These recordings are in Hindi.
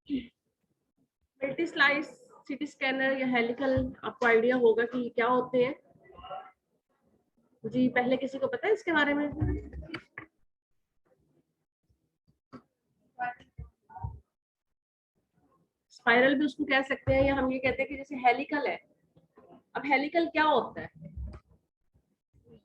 मल्टी स्लाइस सिटी स्कैनर या हेलिकल आपको आइडिया होगा कि क्या होते हैं जी? पहले किसी को पता है इसके बारे में? स्पाइरल भी उसको कह सकते हैं, या हम ये कहते हैं कि जैसे हेलिकल है। अब हेलिकल क्या होता है?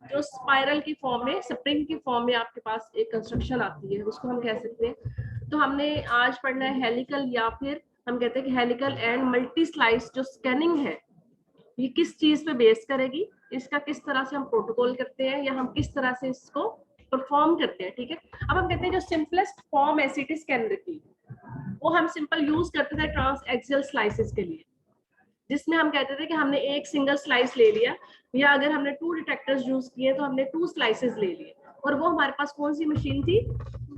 जो स्पाइरल की फॉर्म में, स्प्रिंग की फॉर्म में आपके पास एक कंस्ट्रक्शन आती है, उसको हम कह सकते हैं। तो हमने आज पढ़ना है हेलिकल, या फिर हम कहते हैं कि हेलिकल एंड मल्टी स्लाइस जो स्कैनिंग है, ये किस चीज पे बेस करेगी, इसका किस तरह से हम प्रोटोकॉल करते हैं, या हम किस तरह से इसको परफॉर्म करते हैं। ठीक है, अब हम कहते हैं जो सिंपलेस्ट फॉर्म है सिटी स्कैनर की, वो हम सिंपल यूज करते थे ट्रांस एक्सियल स्लाइसेस के लिए, जिसमें हम कहते थे कि हमने एक सिंगल स्लाइस ले लिया, या अगर हमने 2 डिटेक्टर्स यूज किए तो हमने 2 स्लाइसेस ले लिए। और वो हमारे पास कौन सी मशीन थी?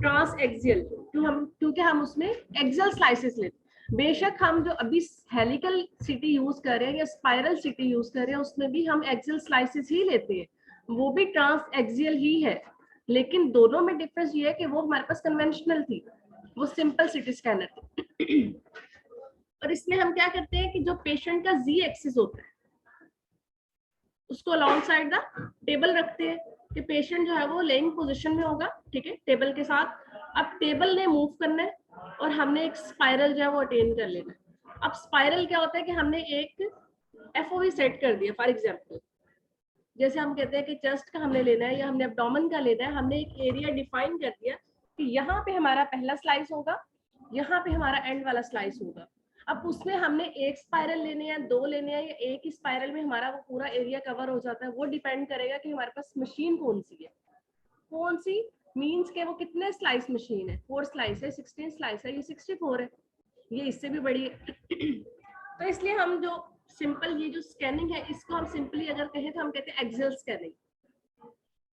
Transaxial. क्योंकि हम उसमें एक्सियल स्लाइसेस लेते। बेशक हम जो अभी हेलिकल सिटी यूज कर रहे हैं या स्पाइरल सिटी यूज कर रहे हैं, उसमें भी हम एक्सियल स्लाइसेस ही लेते हैं, वो भी ट्रांस एक्सियल ही है। लेकिन दोनों में डिफरेंस ये है कि वो हमारे पास कन्वेंशनल थी, वो सिंपल सिटी स्कैनर थी। और इसमें हम क्या करते हैं कि जो पेशेंट का जी एक्सिस होता है उसको अलॉन्ग साइड द टेबल रखते हैं कि पेशेंट जो है वो लेइंग पोजीशन में होगा, ठीक है, टेबल के साथ। अब टेबल ने मूव करना है और हमने एक स्पाइरल जो है वो अटेन कर लेना है। अब स्पाइरल क्या होता है कि हमने एक एफओवी सेट कर दिया। फॉर एग्जांपल, जैसे हम कहते हैं कि चेस्ट का हमने लेना है या हमने एब्डोमेन का लेना है, हमने एक एरिया डिफाइन कर दिया कि यहाँ पे हमारा पहला स्लाइस होगा, यहाँ पे हमारा एंड वाला स्लाइस होगा। अब उसमें हमने एक स्पाइरल लेने हैं, 2 लेने हैं, या एक ही स्पाइरल में हमारा वो पूरा एरिया कवर हो जाता है, वो डिपेंड करेगा कि हमारे पास मशीन कौन सी है। कौन सी मीन्स के वो कितने स्लाइस मशीन है, 4 स्लाइस है, 16 स्लाइस है, ये 64 है, ये इससे भी बड़ी है। तो इसलिए हम जो सिंपल ये जो स्कैनिंग है, इसको हम सिंपली अगर कहें तो हम कहते हैं एक्सियल स्कैनिंग।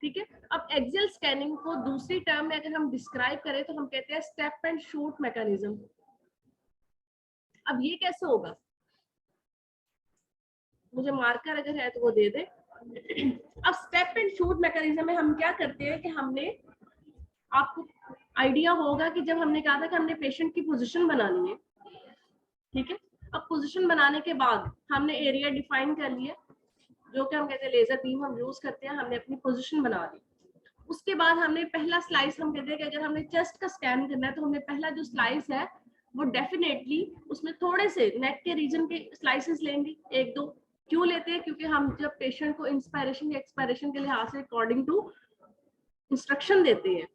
ठीक है, अब एक्सियल स्कैनिंग को दूसरी टर्म में अगर हम डिस्क्राइब करें तो हम कहते हैं स्टेप एंड शूट मैकेनिज्म। अब ये कैसे होगा? मुझे मार्कर अगर है तो वो दे दे। अब स्टेप एंड शूट मैकेनिज्म में हम क्या करते हैं कि हमने, आपको आइडिया होगा कि जब हमने कहा था कि हमने पेशेंट की पोजीशन बनानी है, ठीक है, अब पोजीशन बनाने के बाद हमने एरिया डिफाइन कर लिया, जो कि हम कहते हैं लेजर बीम हम यूज करते हैं, हमने अपनी पोजीशन बना ली। उसके बाद हमने पहला स्लाइस, हम कहते हैं कि अगर हमने चेस्ट का स्कैन करना है तो हमने पहला जो स्लाइस है वो डेफिनेटली उसमें थोड़े से नेक के रीजन के स्लाइसेस लेंगे, 1-2। क्यों लेते हैं? क्योंकि हम जब पेशेंट को इंस्पायरेशन या एक्सपायरेशन के लिहाज से अकॉर्डिंग टू इंस्ट्रक्शन देते हैं,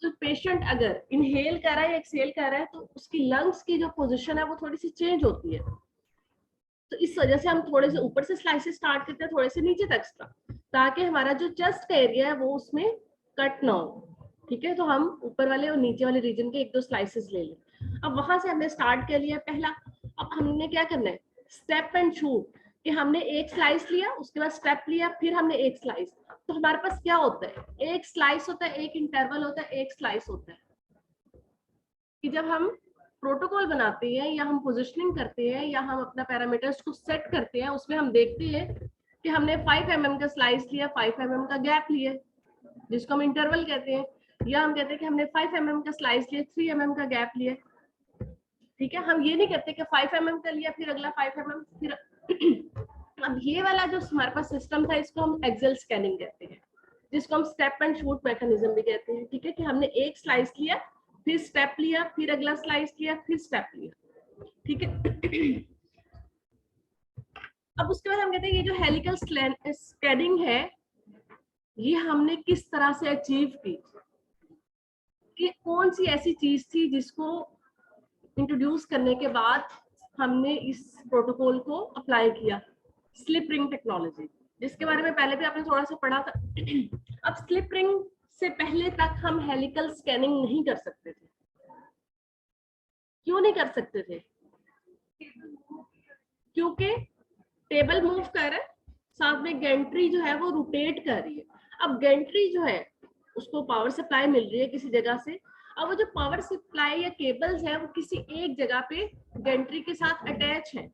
तो पेशेंट अगर इनहेल कर रहा है या एक्सहेल कर रहा है तो उसकी लंग्स की जो पोजीशन है वो थोड़ी सी चेंज होती है। तो इस वजह से हम थोड़े से ऊपर से स्लाइसेस स्टार्ट करते हैं, थोड़े से नीचे तक, ताकि हमारा जो चेस्ट का एरिया है वो उसमें कट ना हो। ठीक है, तो हम ऊपर वाले और नीचे वाले रीजन के 1-2 स्लाइसेस ले लें। अब वहां से हमने स्टार्ट कर लिया पहला। अब हमने क्या करना है? स्टेप एंड शूट, कि हमने एक स्लाइस लिया, उसके बाद स्टेप लिया, फिर हमने एक स्लाइस। तो हमारे पास क्या होता है? एक स्लाइस होता है, एक इंटरवल होता है, एक स्लाइस होता है। कि जब हम प्रोटोकॉल बनाते हैं या हम पोजिशनिंग करते हैं या हम अपना पैरामीटर्स को सेट करते हैं, उसमें हम देखते हैं कि हमने 5 mm का स्लाइस लिया, 5 mm का गैप लिया, जिसको हम इंटरवल कहते हैं, या हम कहते हैं कि हमने 5 mm का स्लाइस लिया, 3 mm का गैप लिया। ठीक है, हम ये नहीं कहते कि 5 mm का लिया फिर अगला 5 mm फिर। अब ये वाला जो हमारे पास सिस्टम था, इसको हम एक्सियल स्कैनिंग कहते हैं, जिसको हम स्टेप एंड शूट मैकेनिज्म भी कहते हैं। ठीक है, कि हमने एक स्लाइस लिया, फिर स्टेप लिया, फिर अगला स्लाइस लिया, फिर स्टेप लिया। ठीक है। अब उसके बाद हम कहते हैं ये जो हेलिकल स्कैनिंग है, ये हमने किस तरह से अचीव की, कि कौन सी ऐसी चीज थी जिसको इंट्रोड्यूस करने के बाद हमने इस प्रोटोकॉल को अप्लाई किया? स्लिप रिंग टेक्नोलॉजी, जिसके बारे में पहले भी आपने थोड़ा सा पढ़ा था। अब स्लिप रिंग से पहले तक हम हेलिकल स्कैनिंग नहीं कर सकते थे। क्यों नहीं कर सकते थे? क्योंकि टेबल मूव कर रहा है, साथ में गेंट्री जो है वो रोटेट कर रही है। अब गेंट्री जो है उसको पावर सप्लाई मिल रही है किसी जगह से। अब वो जो पावर सप्लाई या केबल्स है वो किसी एक जगह पे गेंट्री के साथ अटैच है।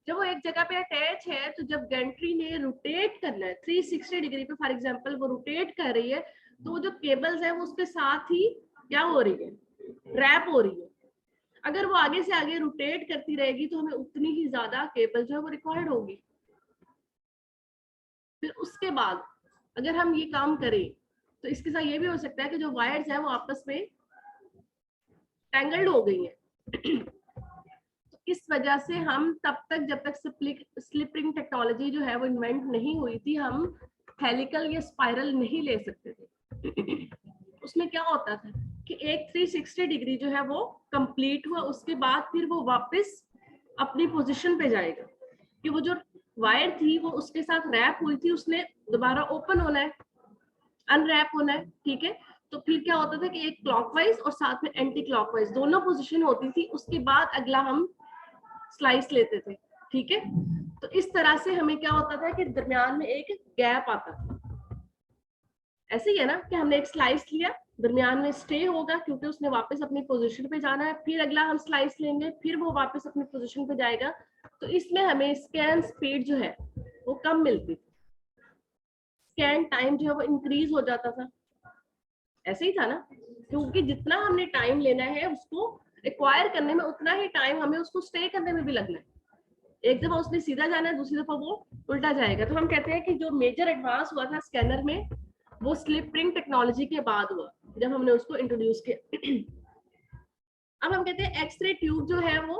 जब वो एक जगह पे अटैच है तो जब गेंट्री ने रोटेट करना है 360 डिग्री पे, फॉर एग्जांपल वो रोटेट कर रही है, तो वो जो केबल्स है वो उसके साथ ही क्या हो रही है? रैप हो रही है। अगर वो आगे से आगे रोटेट करती रहेगी तो हमें उतनी ही ज्यादा केबल जो है वो रिक्वायर्ड होगी। फिर उसके बाद अगर हम ये काम करें तो इसके साथ ये भी हो सकता है कि जो वायर्स है वो आपस में टैंगल्ड हो गई हैं। तो इस वजह से हम तब तक जब तक स्लिप रिंग टेक्नोलॉजी जो है वो इन्वेंट नहीं हुई थी, हम हेलिकल या स्पाइरल नहीं ले सकते थे। उसमें क्या होता था कि एक 360 डिग्री जो है वो कंप्लीट हुआ, उसके बाद फिर वो वापस अपनी पोजीशन पे जाएगा कि वो जो वायर थी वो उसके साथ रैप हुई थी, उसने दोबारा ओपन होना है, अनरैप होना है, ठीक है। तो फिर क्या होता था कि एक क्लॉकवाइज और साथ में एंटी क्लॉकवाइज दोनों पोजीशन होती थी, उसके बाद अगला हम स्लाइस लेते थे, ठीक है। तो इस तरह से हमें क्या होता था कि दरमियान में एक गैप आता था। ऐसे ही है ना कि हमने एक स्लाइस लिया, दरमियान में स्टे होगा क्योंकि उसने वापस अपनी पोजीशन पे जाना है, फिर अगला हम स्लाइस लेंगे, फिर वो वापस अपनी पोजीशन पे जाएगा। तो इसमें हमें स्कैन स्पीड जो है वो कम मिलती थी, स्कैन टाइम जो है वो इंक्रीज हो जाता था। ऐसे ही था ना, क्योंकि जितना हमने टाइम लेना है उसको एक्वायर करने में, उतना ही टाइम हमें उसको स्टे करने में भी लगना है। एक दफा उसने सीधा जाना है, दूसरी दफा वो उल्टा जाएगा। तो हम कहते हैं कि जो मेजर एडवांस हुआ था स्कैनर में वो स्लिप रिंग टेक्नोलॉजी के बाद हुआ, जब हमने उसको इंट्रोड्यूस किया। अब हम कहते हैं एक्सरे ट्यूब जो है वो,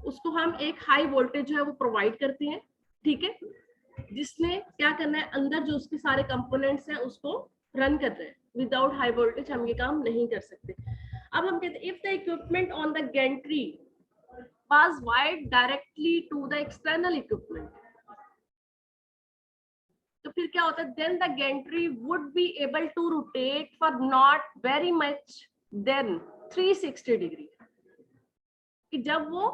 उसको हम एक हाई वोल्टेज जो है वो प्रोवाइड करते हैं, ठीक है, जिसने क्या करना है, अंदर जो उसके सारे कंपोनेंट्स हैं उसको रन कर रहे हैं। विदाउट हाई वोल्टेज हम ये काम नहीं कर सकते। अब हम कहते हैं if the equipment on the Gentry was wired directly to the external equipment, तो फिर क्या होता है, then the gantry would be able to rotate for not very much than 360 degree. कि जब वो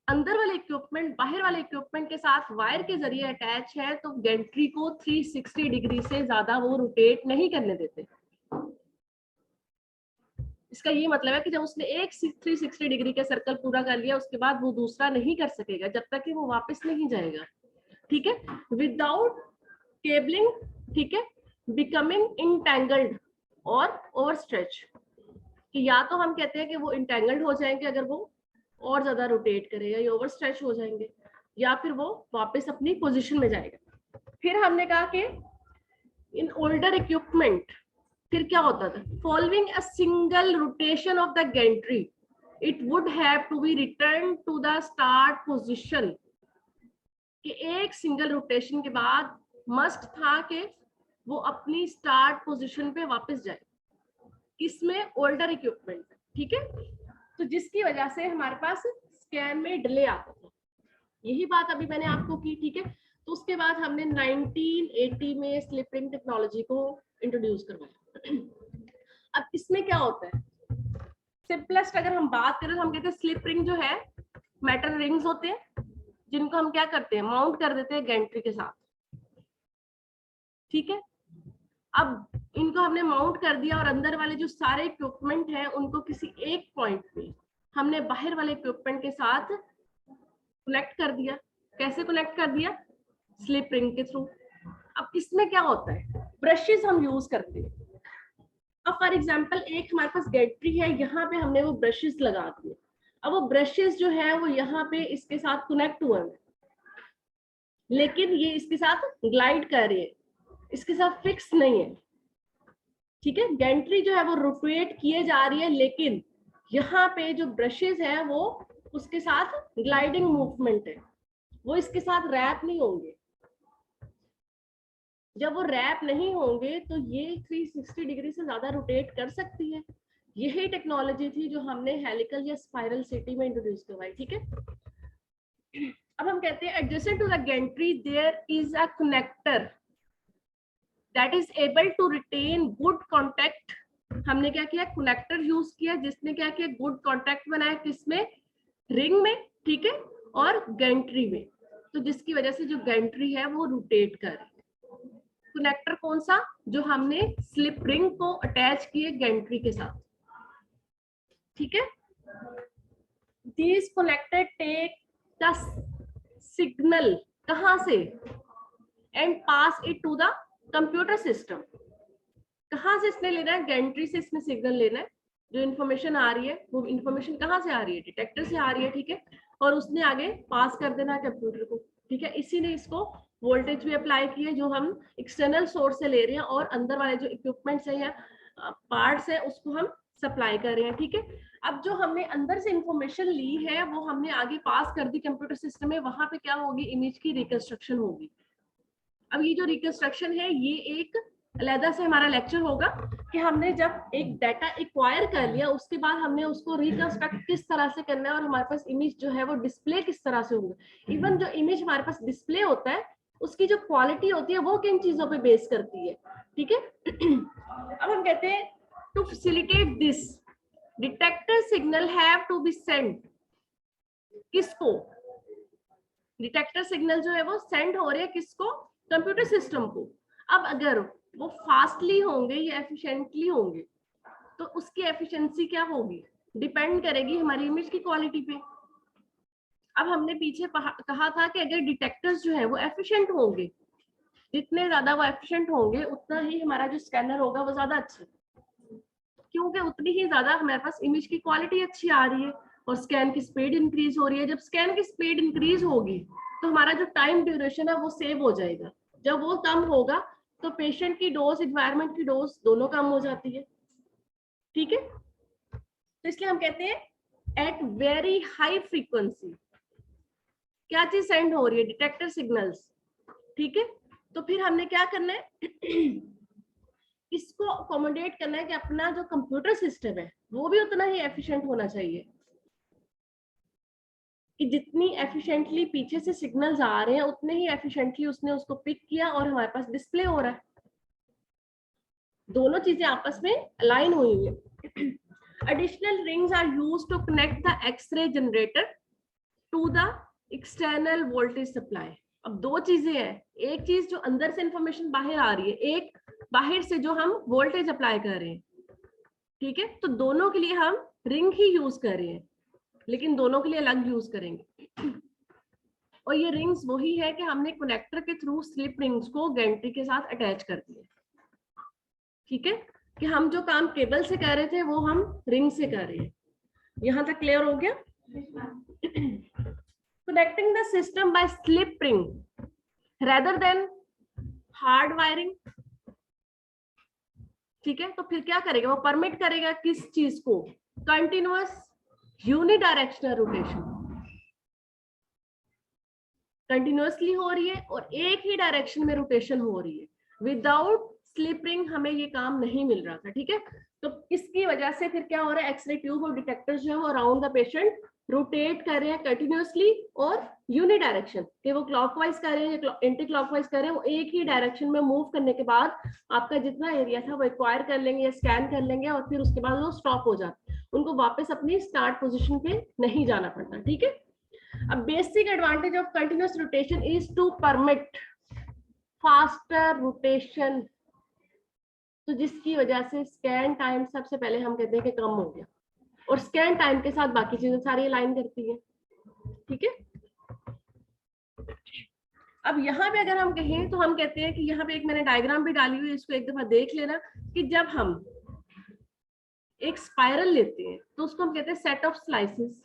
अंदर वाले इक्विपमेंट बाहर वाले इक्विपमेंट के साथ वायर के जरिए अटैच है तो गैंट्री को 360 डिग्री से ज्यादा वो रोटेट नहीं करने देते। इसका ये मतलब है कि जब उसने एक 360 डिग्री का सर्कल पूरा कर लिया उसके बाद वो दूसरा नहीं कर सकेगा जब तक कि वो वापस नहीं जाएगा, ठीक है, विदाउट केबलिंग, ठीक है, बिकमिंग इंटेंगल्ड और ओवरस्ट्रेच। कि या तो हम कहते हैं कि वो इंटेंगल्ड हो जाएंगे अगर वो और ज्यादा रोटेट करेगा, या ओवरस्ट्रेच हो जाएंगे, या फिर वो वापस अपनी पोजीशन में जाएगा। फिर हमने कहा कि इन ओल्डर इक्विपमेंट फिर क्या होता था, following a single rotation of the gantry it would have to be return to the start position. कि एक सिंगल रोटेशन के बाद मस्ट था कि वो अपनी स्टार्ट पोजीशन पे वापस जाए, किसमें, ओल्डर इक्विपमेंट, ठीक है। तो जिसकी वजह से हमारे पास स्कैन में डिले आता था। यही बात अभी मैंने आपको की, ठीक है। तो उसके बाद हमने 1980 में स्लिप रिंग टेक्नोलॉजी को इंट्रोड्यूस करवाया। अब इसमें क्या होता है, सिंपलेस्ट अगर हम बात करें तो हम कहते हैं स्लिप रिंग जो है मेटल रिंग्स होते हैं जिनको हम क्या करते हैं, माउंट कर देते हैं गैंट्री के साथ, ठीक है। अब इनको हमने माउंट कर दिया और अंदर वाले जो सारे इक्विपमेंट हैं उनको किसी एक पॉइंट पे हमने बाहर वाले इक्विपमेंट के साथ कनेक्ट कर दिया। कैसे कनेक्ट कर दिया, स्लिप रिंग के थ्रू। अब इसमें क्या होता है, ब्रशेस हम यूज करते हैं। अब फॉर एग्जांपल एक हमारे पास गैंट्री है, यहाँ पे हमने वो ब्रशेस लगा दिए। अब वो ब्रशेस जो है वो यहाँ पे इसके साथ कनेक्ट हुए हैं, लेकिन ये इसके साथ ग्लाइड कर रही है, इसके साथ फिक्स नहीं है, ठीक है। गैंट्री जो है वो रोटेट किए जा रही है, लेकिन यहाँ पे जो ब्रशेस है वो उसके साथ ग्लाइडिंग मूवमेंट है, वो इसके साथ रैप नहीं होंगे। जब वो रैप नहीं होंगे तो ये 360 डिग्री से ज्यादा रोटेट कर सकती है। यही टेक्नोलॉजी थी जो हमने हेलिकल या स्पाइरल सिटी में इंट्रोड्यूस करवाई, ठीक है। अब हम कहते हैं adjacent to the gantry there is a connector that is able to retain good contact। हमने क्या किया, कनेक्टर यूज किया जिसने क्या किया, गुड कांटेक्ट बनाया, किसमें, रिंग में, ठीक है, और गैंट्री में। तो जिसकी वजह से जो गैंट्री है वो रोटेट कर रही है। कनेक्टर कौन सा, जो हमने स्लिप रिंग को अटैच किए गैंट्री के साथ, ठीक है। These connected take the signal कहां से, and pass it to the computer system. कहां से इसने लेना है, गैंट्री से इसमें सिग्नल लेना है, जो इन्फॉर्मेशन आ रही है वो इन्फॉर्मेशन कहाँ से आ रही है, डिटेक्टर से आ रही है, ठीक है, और उसने आगे पास कर देना कंप्यूटर को, ठीक है। इसी ने इसको वोल्टेज भी अप्लाई की है जो हम एक्सटर्नल सोर्स से ले रहे हैं, और अंदर वाले जो इक्विपमेंट्स है या पार्ट्स है उसको हम सप्लाई कर रहे हैं, ठीक है। अब जो हमने अंदर से इंफॉर्मेशन ली है वो हमने आगे पास कर दी कंप्यूटर सिस्टम में, वहां पे क्या होगी, इमेज की रिकंस्ट्रक्शन होगी। अब ये जो रिकंस्ट्रक्शन है ये एक अलग से हमारा लेक्चर होगा कि हमने जब एक डाटा एक्वायर कर लिया उसके बाद हमने उसको रिकंस्ट्रक्ट किस तरह से करना है और हमारे पास इमेज जो है वो डिस्प्ले किस तरह से होगा। इवन जो इमेज हमारे पास डिस्प्ले होता है उसकी जो क्वालिटी होती है वो किन चीजों पे बेस करती है, ठीक है। अब हम कहते हैं to facilitate this detector signal have to be send, किसको, डिटेक्टर सिग्नल जो है वो सेंड हो रहे हैं किसको, कंप्यूटर सिस्टम को। अब अगर वो फास्टली होंगे या एफिशिएंटली होंगे तो उसकी एफिशिएंसी क्या होगी, डिपेंड करेगी हमारी इमेज की क्वालिटी पे। अब हमने पीछे कहा था कि अगर डिटेक्टर्स जो है वो एफिशिएंट होंगे, जितने ज्यादा वो एफिशिएंट होंगे उतना ही हमारा जो स्कैनर होगा वो ज्यादा अच्छा, क्योंकि उतनी ही ज्यादा हमारे पास इमेज की क्वालिटी अच्छी आ रही है और स्कैन की स्पीड इंक्रीज हो रही है। जब स्कैन की स्पीड इंक्रीज होगी तो हमारा जो टाइम ड्यूरेशन है वो सेव हो जाएगा। जब वो कम होगा तो पेशेंट की डोज, एनवायरनमेंट की डोज दोनों कम हो जाती है, ठीक है। तो इसलिए हम कहते हैं एट वेरी हाई फ्रीक्वेंसी क्या चीज सेंड हो रही है, डिटेक्टर सिग्नल्स, ठीक है। तो फिर हमने क्या करना है इसको अकोमोडेट करना है कि अपना जो कंप्यूटर सिस्टम है वो भी उतना ही एफिशिएंट होना चाहिए कि जितनी एफिशिएंटली पीछे से सिग्नल्स आ रहे हैं उतने ही एफिशिएंटली उसने उसको पिक किया और हमारे पास डिस्प्ले हो रहा है। दोनों चीजें आपस में अलाइन हुई है। Additional rings are used to connect the X-ray generator to the external voltage supply. अब दो चीजें हैं, एक चीज जो अंदर से इंफॉर्मेशन बाहर आ रही है, एक बाहर से जो हम वोल्टेज अप्लाई कर रहे हैं, ठीक है। तो दोनों के लिए हम रिंग ही यूज कर रहे हैं, लेकिन दोनों के लिए अलग यूज करेंगे। और ये रिंग्स वही है कि हमने कनेक्टर के थ्रू स्लिप रिंग्स को गैंट्री के साथ अटैच कर दिए, ठीक है, कि हम जो काम केबल से कर रहे थे वो हम रिंग से कर रहे हैं। यहां तक क्लियर हो गया। Connecting the system by slip ring rather than hard wiring, ठीक है। तो फिर क्या करेगा, वो परमिट करेगा किस चीज को, कंटिन्यूअस यूनिडायरेक्शनल रोटेशन, कंटिन्यूअसली हो रही है और एक ही डायरेक्शन में रोटेशन हो रही है। विदाउट स्लिप रिंग हमें ये काम नहीं मिल रहा था, ठीक है। तो इसकी वजह से फिर क्या हो रहा है, एक्सरे ट्यूब और डिटेक्टर्स जो है वो अराउंड द पेशेंट रोटेट कर रहे हैं कंटिन्यूअसली और यूनिडायरेक्शन, कि वो क्लॉकवाइज कर रहे हैं या एंटी क्लॉकवाइज कर रहे हैं, वो एक ही डायरेक्शन में मूव करने के बाद आपका जितना एरिया था वो एक्वायर कर लेंगे या स्कैन कर लेंगे और फिर उसके बाद वो स्टॉप हो जाते हैं, उनको वापस अपनी स्टार्ट पोजिशन पे नहीं जाना पड़ता, ठीक है। A basic advantage of continuous rotation is to permit faster rotation, तो जिसकी वजह से स्कैन टाइम सबसे पहले हम कहते हैं कि कम हो गया, और स्कैन टाइम के साथ बाकी चीजें सारी अलाइन करती है, ठीक है। अब यहाँ पे अगर हम कहें तो हम कहते हैं कि यहाँ पे एक मैंने डायग्राम भी डाली हुई है, इसको एक दफा देख लेना कि जब हम एक स्पाइरल लेते हैं तो उसको हम कहते हैं सेट ऑफ स्लाइसेस।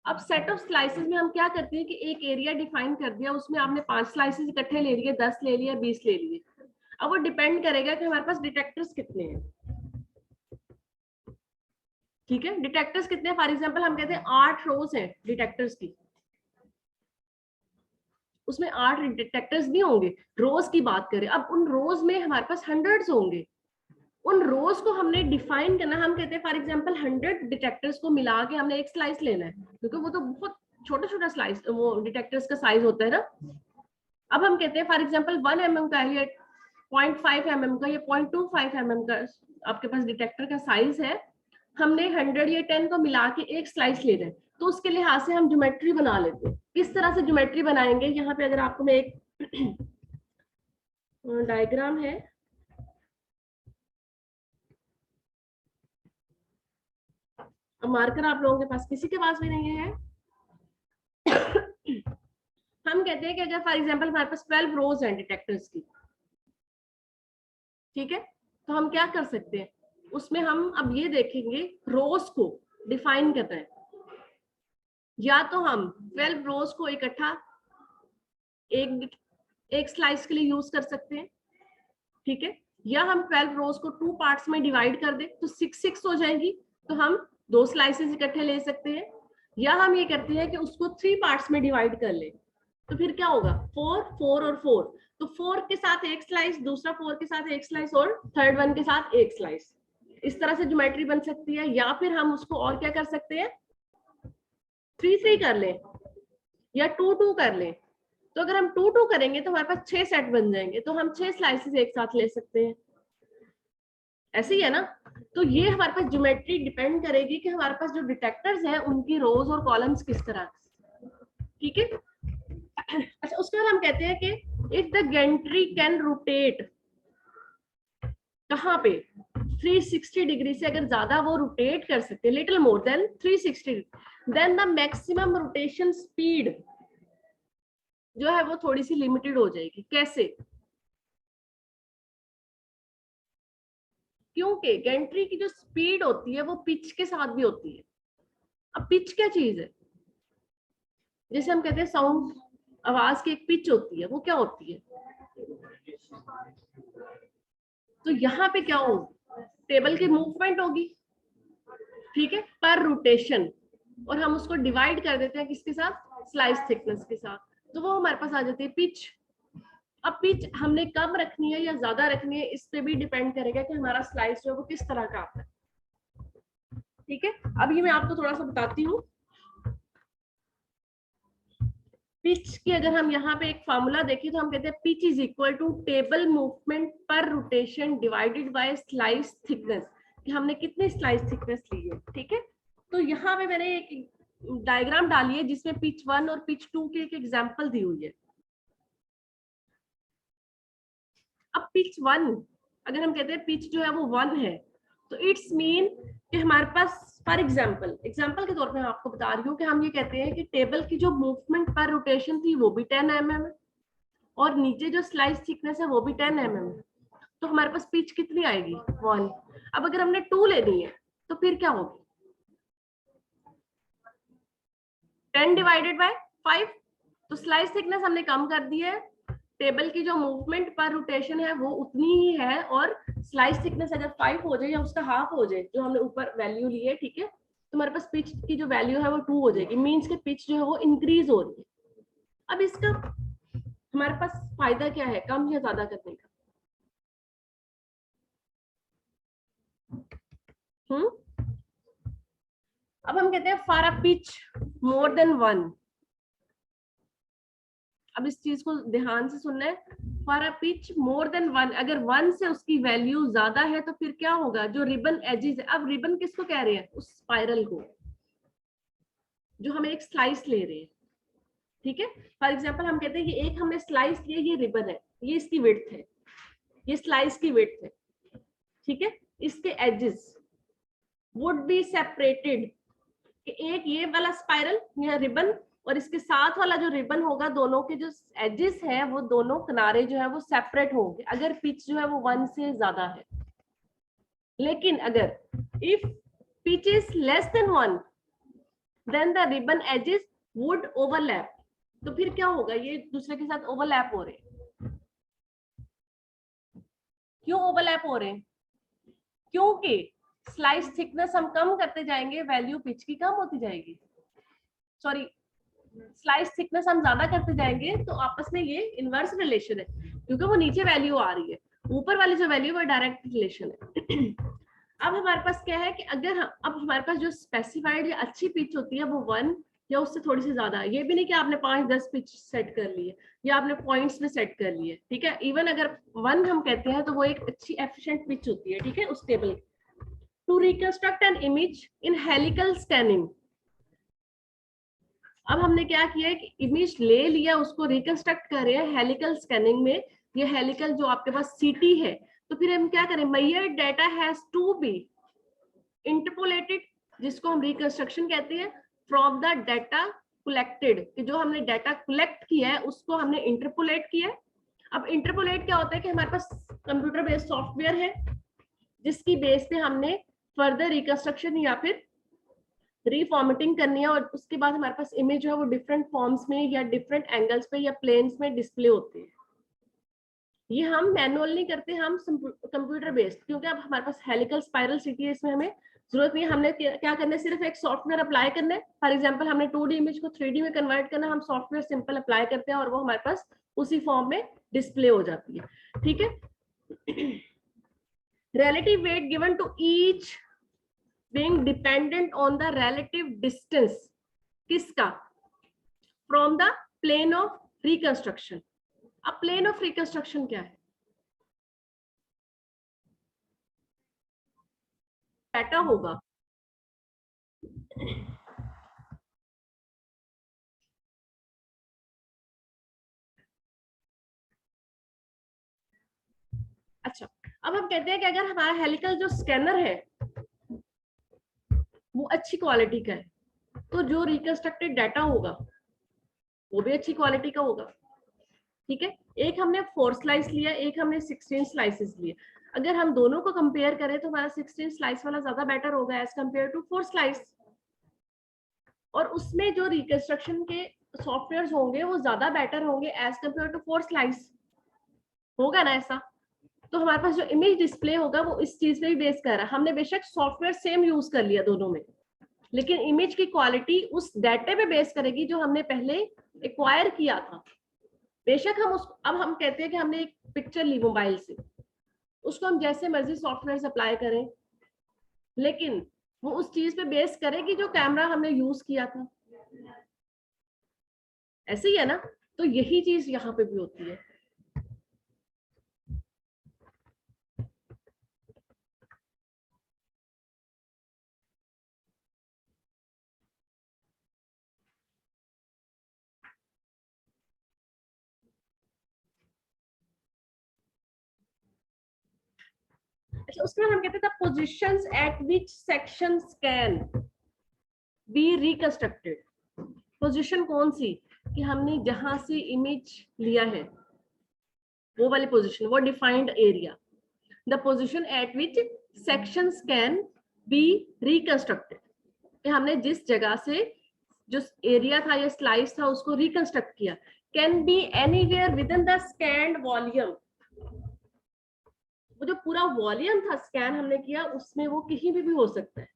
अब सेट ऑफ स्लाइसेस में हम क्या करते हैं कि एक एरिया डिफाइन कर दिया, उसमें आपने 5 स्लाइसेस इकट्ठे ले लिए, 10 ले लिए, 20 ले लिए। अब वो डिपेंड करेगा कि हमारे पास डिटेक्टर्स कितने हैं, ठीक है। डिटेक्टर्स कितने, फॉर एग्जांपल हम कहते हैं 8 रोज हैं डिटेक्टर्स की, उसमें 8 डिटेक्टर्स भी होंगे, रोज की बात करें। अब उन रोज में हमारे पास हंड्रेड्स होंगे, उन रोज को हमने डिफाइन करना, हम कहते हैं फॉर एग्जांपल 100 डिटेक्टर्स को मिला के हमने एक स्लाइस लेना है, क्योंकि वो तो बहुत छोटा छोटा स्लाइस वो डिटेक्टर्स का साइज होता है ना। अब हम कहते हैं फॉर एग्जांपल 1 mm का या 0.5 mm का या 0.25 mm का आपके पास डिटेक्टर का साइज है, हमने 100 या 10 को मिला के एक स्लाइस ले रहे हैं, तो उसके लिहाज से हम ज्योमेट्री बना लेते हैं। किस तरह से ज्योमेट्री बनाएंगे, यहाँ पे अगर आपको मैं एक डायग्राम है, अब मार्कर आप लोगों के पास किसी के पास भी नहीं है। हम कहते हैं कि अगर फॉर एग्जांपल हमारे पास 12 रोज हैं डिटेक्टर्स की, ठीक है, तो हम क्या कर सकते हैं, उसमें हम अब ये देखेंगे रोज को डिफाइन करना है। या तो हम 12 रोज को इकट्ठा एक स्लाइस के लिए यूज कर सकते हैं, ठीक है, या हम 12 रोज को 2 पार्ट्स में डिवाइड कर दे तो 6 हो जाएगी, तो हम 2 स्लाइसेस इकट्ठे ले सकते हैं। या हम ये करते हैं कि उसको 3 पार्ट्स में डिवाइड कर ले, तो फिर क्या होगा 4 4 और 4, तो 4 के साथ एक स्लाइस, दूसरा 4 के साथ एक स्लाइस और थर्ड वन के साथ एक स्लाइस। इस तरह से ज्योमेट्री बन सकती है। या फिर हम उसको और क्या कर सकते हैं, 3 3 कर लें या 2 2 कर लें। तो अगर हम 2 2 करेंगे तो हमारे पास 6 सेट बन जाएंगे, तो हम 6 स्लाइसेस एक साथ ले सकते हैं। ऐसे ही है ना। तो ये हमारे पास ज्योमेट्री डिपेंड करेगी कि हमारे पास जो डिटेक्टर्स हैं उनकी रोज और कॉलम्स किस तरह, ठीक है। अच्छा, उसके बाद हम कहते हैं कि if the gantry can rotate, कहाँ पे 360 डिग्री से अगर ज्यादा वो रोटेट कर सकते हैं, little more than 360, then the maximum rotation speed जो है वो थोड़ी सी लिमिटेड हो जाएगी। कैसे? क्योंकि गेंट्री की जो स्पीड होती है वो पिच के साथ भी होती है। अब पिच क्या चीज है? जैसे हम कहते हैं साउंड, आवाज की एक पिच होती है, वो क्या होती है? तो यहाँ पे क्या होगी, टेबल की मूवमेंट होगी, ठीक है, पर रोटेशन, और हम उसको डिवाइड कर देते हैं किसके साथ, स्लाइस थिकनेस के साथ, तो वो हमारे पास आ जाती है पिच। अब पिच हमने कम रखनी है या ज्यादा रखनी है, इस पे भी डिपेंड करेगा कि हमारा स्लाइस जो है वो किस तरह का आता है, ठीक है। अभी मैं आपको थोड़ा सा बताती हूँ पिच की। अगर हम यहाँ पे एक फार्मूला देखें तो हम कहते हैं pitch is equal to table movement पर rotation divided by slice thickness, कि हमने कितनी स्लाइस थिकनेस ली है, ठीक है। तो यहाँ पे मैंने एक डायग्राम डाली है जिसमें पिच 1 और पिच 2 की एक एग्जांपल दी हुई है। अब पिच 1 अगर हम कहते हैं पिच जो है वो 1 है, तो इट्स मीन कि हमारे पास फॉर एग्जांपल के तौर पे मैं आपको बता रही हूँ कि हम ये कहते हैं कि टेबल की जो मूवमेंट पर रोटेशन थी वो भी 10 mm है, और नीचे जो स्लाइस थिकनेस है वो भी 10 mm है, तो हमारे पास पिच कितनी आएगी 1। अब अगर हमने 2 लेनी है तो फिर क्या होगी, 10 डिवाइडेड बाय 5, तो स्लाइस थिकनेस हमने कम कर दी है, टेबल की जो मूवमेंट पर रोटेशन है वो उतनी ही है, और स्लाइस थिकनेस अगर 5 हो जाए या उसका हाफ हो जाए जो हमने ऊपर वैल्यू ली है, ठीक है, तो हमारे पास पिच की जो वैल्यू है वो 2 हो जाएगी, मींस के पिच जो है वो इंक्रीज हो रही है। अब इसका हमारे पास फायदा क्या है कम या ज्यादा करने का? अब हम कहते हैं for a pitch more than 1, अब इस चीज को ध्यान से सुनना है, for a pitch more than 1, अगर 1 से उसकी वैल्यू ज्यादा है तो फिर क्या होगा, जो रिबन एजेस है, अब रिबन किसको कह रहे हैं, उस स्पाइरल को जो हम एक स्लाइस ले रहे हैं, ठीक है। फॉर एग्जांपल हम कहते हैं कि एक हमने स्लाइस लिया, ये रिबन है, ये इसकी विड्थ है, ये स्लाइस की विड्थ है, ठीक है, इसके एजेस वुड बी सेपरेटेड, एक ये वाला स्पाइरल या रिबन और इसके साथ वाला जो रिबन होगा, दोनों के जो एजेस है वो दोनों किनारे जो है वो सेपरेट होंगे अगर पिच जो है वो 1 से ज्यादा है। लेकिन अगर if pitch is less than 1 then the ribbon edges would overlap, तो फिर क्या होगा, ये दूसरे के साथ ओवरलैप हो रहे हैं। क्यों ओवरलैप हो रहे हैं? क्योंकि स्लाइस थिकनेस हम कम करते जाएंगे, वैल्यू पिच की कम होती जाएगी, सॉरी स्लाइस थिकनेस हम ज्यादा करते जाएंगे, तो आपस में ये इनवर्स रिलेशन है, क्योंकि वो नीचे वैल्यू आ रही है, ऊपर वाली जो वैल्यू वो डायरेक्ट रिलेशन है। अब हमारे पास क्या है कि अगर अब हमारे पास जो स्पेसिफाइड या अच्छी पिच होती है वो 1 या उससे थोड़ी सी ज्यादा है, ये भी नहीं कि आपने 5-10 पिच सेट कर ली है या आपने पॉइंट्स में सेट कर ली है, ठीक है, इवन अगर 1 हम कहते हैं तो वो एक अच्छी एफिशिएंट पिच होती है, ठीक है, उस table. To reconstruct an image in helical scanning, अब हमने क्या किया है कि इमेज ले लिया, उसको रिकंस्ट्रक्ट कर रहे हैं हेलिकल स्कैनिंग में, ये हेलिकल जो आपके पास सीटी है, तो फिर हम क्या करें, measure data has to be interpolated, जिसको हम रिकंस्ट्रक्शन कहते हैं, फ्रॉम द डाटा कलेक्टेड, कि जो हमने डाटा कलेक्ट किया है उसको हमने इंटरपोलेट किया। अब इंटरपोलेट क्या होता है कि हमारे पास कंप्यूटर बेस्ड सॉफ्टवेयर है जिसकी बेस पे हमने फर्दर रिकंस्ट्रक्शन या फिर रीफॉर्मेटिंग करनी है, और उसके बाद हमारे पास इमेज जो है वो डिफरेंट फॉर्म्स में या डिफरेंट एंगल्स पे या प्लेन्स में डिस्प्ले होती है। ये हम मैनुअल नहीं करते, हम कंप्यूटर बेस्ड, क्योंकि अब हमारे पास हेलिकल स्पाइरल सिटी है, इसमें हमें जरूरत नहीं है। हमने क्या करना है, सिर्फ एक सॉफ्टवेयर अप्लाई करना है। फॉर एग्जांपल हमने 2D इमेज को 3D में कन्वर्ट करना है, हम सॉफ्टवेयर सिंपल अप्लाई करते हैं और वो हमारे पास उसी फॉर्म में डिस्प्ले हो जाती है। ठीक है। relative weight given to each being dependent on the relative distance किसका, from the plane of reconstruction। अब plane of reconstruction क्या है, डाटा होगा, अच्छा अब हम कहते हैं कि अगर हमारा हेलिकल जो स्कैनर है वो अच्छी क्वालिटी का है, तो जो रिकंस्ट्रक्टेड डाटा होगा वो भी अच्छी क्वालिटी का होगा। ठीक है, एक हमने 4 स्लाइस लिया, एक हमने 16 स्लाइसेस लिए। अगर हम दोनों को कंपेयर करें तो हमारा 16 स्लाइस वाला ज्यादा बेटर होगा एज कंपेयर टू 4 स्लाइस, और उसमें जो रिकंस्ट्रक्शन के सॉफ्टवेयर होंगे वो ज्यादा बेटर होंगे एज कंपेयर टू 4 स्लाइस। होगा ना ऐसा? तो हमारे पास जो इमेज डिस्प्ले होगा वो इस चीज पे भी बेस कर रहा है। हमने बेशक सॉफ्टवेयर सेम यूज कर लिया दोनों में, लेकिन इमेज की क्वालिटी उस डाटा पे बेस करेगी जो हमने पहले एक्वायर किया था। बेशक हम अब हम कहते हैं कि हमने एक पिक्चर ली मोबाइल से, उसको हम जैसे मर्जी सॉफ्टवेयर अप्लाई करें, लेकिन वो उस चीज पे बेस करेगी जो कैमरा हमने यूज किया था। ऐसे ही है ना? तो यही चीज यहाँ पे भी होती है। अच्छा, उसके बाद हम कहते थे positions eight which sections can be reconstructed. Position कौन सी, कि हमने जहां से इमेज लिया है वो वाली पोजीशन, वो defined area. The position eight which sections can be reconstructed, कि हमने जिस जगह से जो एरिया था या स्लाइस था उसको रिकंस्ट्रक्ट किया। Can be anywhere with in the scanned volume, वो जो पूरा वॉल्यूम था स्कैन हमने किया उसमें वो कहीं भी हो सकता है।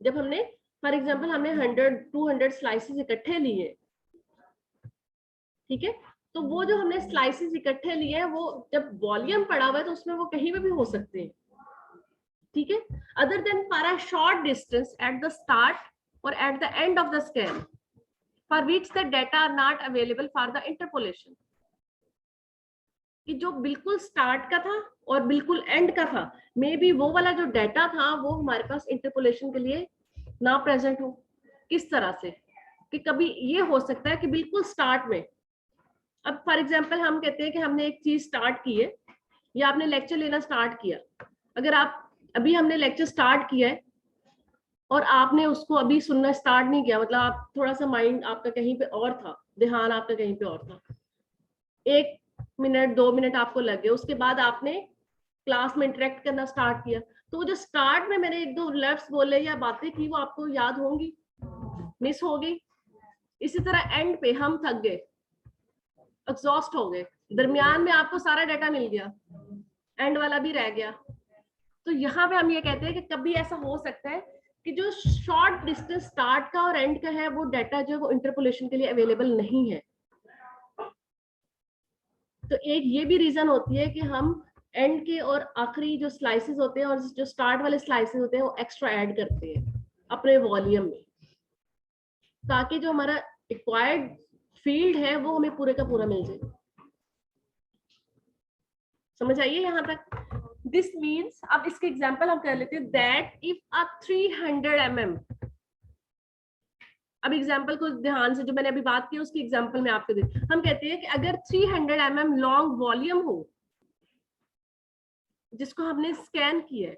जब हमने फॉर एग्जांपल हमने 100-200 स्लाइसेस इकट्ठे लिए, ठीक है, तो वो जो हमने स्लाइसेस इकट्ठे लिए हैं वो जब वॉल्यूम पड़ा हुआ है तो उसमें वो कहीं भी हो सकते हैं। ठीक है, other than for a short distance at the start और at the end of the scan for which the data are not available for the interpolation, कि जो बिल्कुल स्टार्ट का था और बिल्कुल एंड का था, मे बी वो वाला जो डाटा था वो हमारे पास इंटरपोलेशन के लिए ना प्रेजेंट हो। किस तरह से, कि कभी ये हो सकता है कि बिल्कुल स्टार्ट में, अब फॉर एग्जांपल हम कहते हैं कि हमने एक चीज स्टार्ट की है या आपने लेक्चर लेना स्टार्ट किया, अगर आप अभी हमने लेक्चर स्टार्ट किया है और आपने उसको अभी सुनना स्टार्ट नहीं किया, मतलब आप थोड़ा सा माइंड आपका कहीं पे और था, ध्यान आपका कहीं पे और था, 1 मिनट 2 मिनट आपको लगे, उसके बाद आपने क्लास में इंटरेक्ट करना स्टार्ट किया, तो जो स्टार्ट में मैंने 1-2 लफ्ज बोले या बातें की वो आपको याद होंगी, मिस हो गई। इसी तरह एंड पे हम थक गए, एग्जॉस्ट हो गए, दरमियान में आपको सारा डाटा मिल गया, एंड वाला भी रह गया। तो यहाँ पे हम ये कहते हैं कि कभी ऐसा हो सकता है कि जो शॉर्ट डिस्टेंस स्टार्ट का और एंड का है वो डाटा जो है वो इंटरपोलेशन के लिए अवेलेबल नहीं है। तो एक ये भी रीजन होती है कि हम एंड के और आखिरी जो स्लाइसेस होते हैं और जो स्टार्ट वाले स्लाइसेस होते हैं वो एक्स्ट्रा ऐड करते हैं अपने वॉल्यूम में, ताकि जो हमारा रिक्वायर्ड फील्ड है वो हमें पूरे का पूरा मिल जाए। समझ आइए यहाँ तक? दिस मीन्स, अब इसके एग्जांपल हम कर लेते हैं, दैट इफ अ 300 mm, अब एग्जांपल को ध्यान से, जो मैंने अभी बात की उसकी एग्जांपल में आपको दी। हम कहते हैं कि अगर 300 mm लॉन्ग वॉल्यूम हो जिसको हमने स्कैन किया है,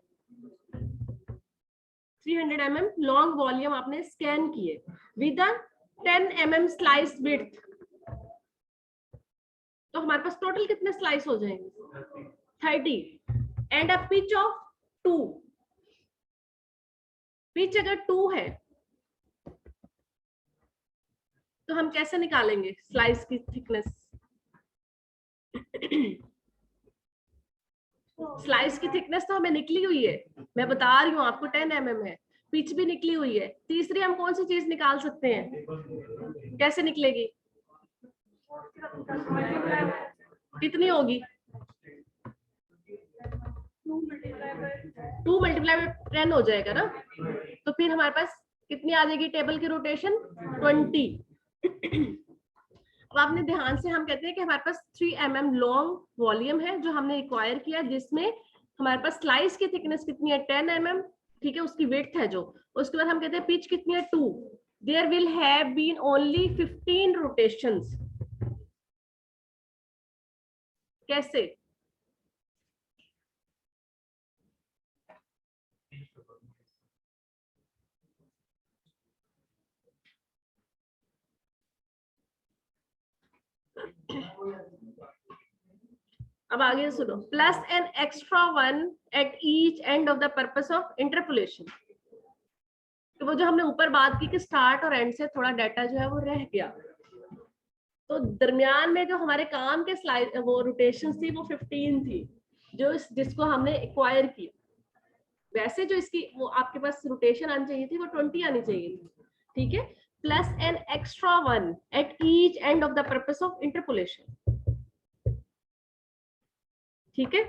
300 mm लॉन्ग वॉल्यूम आपने स्कैन किए विद 10 mm स्लाइस विड्थ, तो हमारे पास टोटल कितने स्लाइस हो जाएंगे? 30। And a pitch of 2, pitch अगर 2 है तो हम कैसे निकालेंगे स्लाइस की थिकनेस? स्लाइस की थिकनेस तो हमें निकली हुई है, मैं बता रही हूँ आपको 10 mm है, पिच भी निकली हुई है। तीसरी हम कौन सी चीज निकाल सकते हैं? कैसे निकलेगी? कितनी होगी? 2 मल्टीप्लाई बाय 10 हो जाएगा ना। तो फिर हमारे पास कितनी आ जाएगी टेबल की रोटेशन? 20। अब आपने ध्यान से, हम कहते हैं कि हमारे पास 3 mm लॉन्ग वॉल्यूम है जो हमने एक्वायर किया, जिसमें हमारे पास स्लाइस की थिकनेस कितनी है? 10 mm, ठीक है, उसकी विड्थ है जो। उसके बाद हम कहते हैं पिच कितनी है? 2। There will have been only 15 rotations. कैसे? अब आगे सुनो, plus an extra one at each end of the purpose of interpolation. तो वो जो हमने ऊपर बात की कि स्टार्ट और एंड से थोड़ा डाटा जो है वो रह गया, तो दरमियान में जो हमारे काम के स्लाइड वो रोटेशन थी वो 15 थी, जो जिसको हमने एक्वायर किया। वैसे जो इसकी वो आपके पास रोटेशन आनी चाहिए थी वो 20 आनी चाहिए थी, ठीक है। Plus an extra one at each end of the purpose of interpolation, ठीक है।